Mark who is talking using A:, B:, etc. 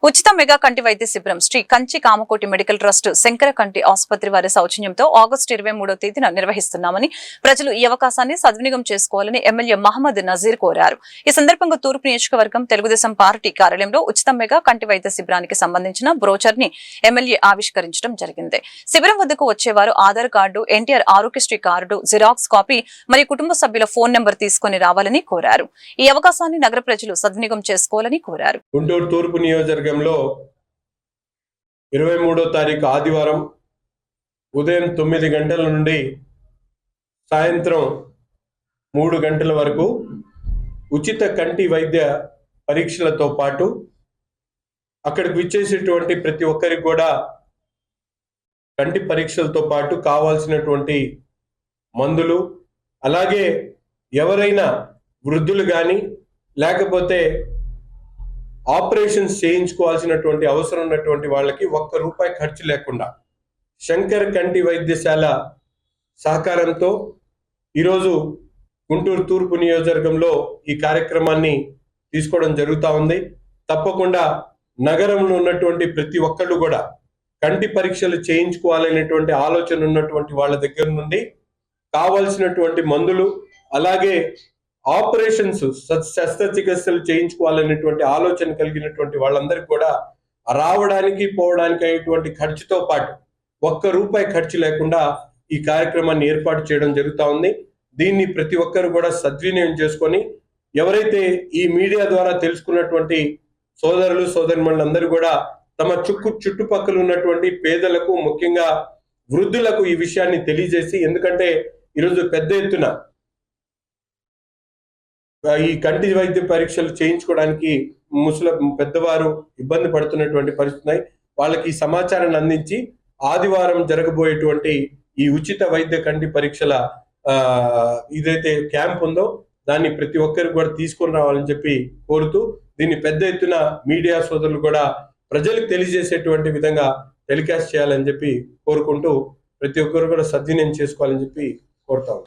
A: ఉచిత మెగా కంటి వైద్య శిబిరం శ్రీ కంచి కామకోటి మెడికల్ ట్రస్ట్ శంకర కంటి ఆసుపత్రి వారి సౌజన్యంతో ఆగస్టు 23వ తేదీన నిర్వహిస్తున్నామని ప్రజలు ఈ అవకాశాన్ని సద్వినియోగం చేసుకోవాలని ఎమ్మెల్యే మహమ్మద్ నజీర్ కోరారు. ఈ సందర్భంగా తూర్పు నియోజకవర్గం తెలుగుదేశం పార్టీ కార్యాలయంలో ఉచిత మెగా కంటి వైద్య శిబిరానికి సంబంధించిన బ్రోచర్ ని ఎమ్మెల్యే ఆవిష్కరించడం జరిగింది. శిబిరం వద్దకు వచ్చేవారు Aadhaar card, NTR Aarogyasri card, xerox copy మరియు కుటుంబ సభ్యుల ఫోన్ నెంబర్ తీసుకుని రావాలని కోరారు. ఈ అవకాశాన్ని నగర ప్రజలు సద్వినియోగం చేసుకోవాలని కోరారు.
B: గుంటూరు తూర్పు నియోజకవర్గంలో 23వ తారీఖు ఆదివారం ఉదయం 9 గంటల నుండి సాయంత్రం 3 గంటల వరకు ఉచిత కంటి వైద్య పరీక్షలతో పాటు అక్కడికి విచ్చేసేటువంటి ప్రతి ఒక్కరికి కూడా కంటి పరీక్షలతో పాటు కావాల్సినటువంటి మందులు, అలాగే ఎవరైనా వృద్ధులు కానీ లేకపోతే ఆపరేషన్స్ చేయించుకోవాల్సినటువంటి అవసరం ఉన్నటువంటి వాళ్ళకి ₹1 ఖర్చు లేకుండా శంకర్ కంటి వైద్యశాల సహకారంతో ఈరోజు గుంటూరు తూర్పు నియోజకవర్గంలో ఈ కార్యక్రమాన్ని తీసుకోవడం జరుగుతూ ఉంది. తప్పకుండా నగరంలో ఉన్నటువంటి ప్రతి ఒక్కళ్ళు కూడా కంటి పరీక్షలు చేయించుకోవాలనేటువంటి ఆలోచన ఉన్నటువంటి వాళ్ళ దగ్గర నుండి కావాల్సినటువంటి మందులు, అలాగే ఆపరేషన్స్ శస్త్రచికిత్సలు చేయించుకోవాలనేటువంటి ఆలోచన కలిగినటువంటి వాళ్ళందరికీ కూడా రావడానికి పోవడానికి అయ్యేటువంటి ఖర్చుతో పాటు ₹1 ఖర్చు లేకుండా ఈ కార్యక్రమాన్ని ఏర్పాటు చేయడం జరుగుతూ ఉంది. దీన్ని ప్రతి ఒక్కరు కూడా సద్వినియోగం చేసుకొని ఎవరైతే ఈ మీడియా ద్వారా తెలుసుకున్నటువంటి సోదరులు సోదరిమణులందరూ కూడా తమ చుట్టుపక్కల ఉన్నటువంటి పేదలకు, ముఖ్యంగా వృద్ధులకు ఈ విషయాన్ని తెలియజేసి, ఎందుకంటే ఈరోజు పెద్ద ఎత్తున ఈ కంటి వైద్య పరీక్షలు చేయించుకోవడానికి పెద్దవారు ఇబ్బంది పడుతున్నటువంటి పరిస్థితి, వాళ్ళకి ఈ సమాచారాన్ని అందించి ఆదివారం జరగబోయేటువంటి ఈ ఉచిత వైద్య కంటి పరీక్షల ఇదైతే క్యాంప్ ఉందో దాన్ని ప్రతి ఒక్కరికి కూడా తీసుకొని రావాలని చెప్పి కోరుతూ, దీన్ని పెద్ద ఎత్తున మీడియా సోదరులు కూడా ప్రజలకు తెలియజేసేటువంటి విధంగా టెలికాస్ట్ చేయాలని చెప్పి కోరుకుంటూ ప్రతి ఒక్కరు కూడా సద్వినియోగం చేసుకోవాలని చెప్పి కోరుతాం.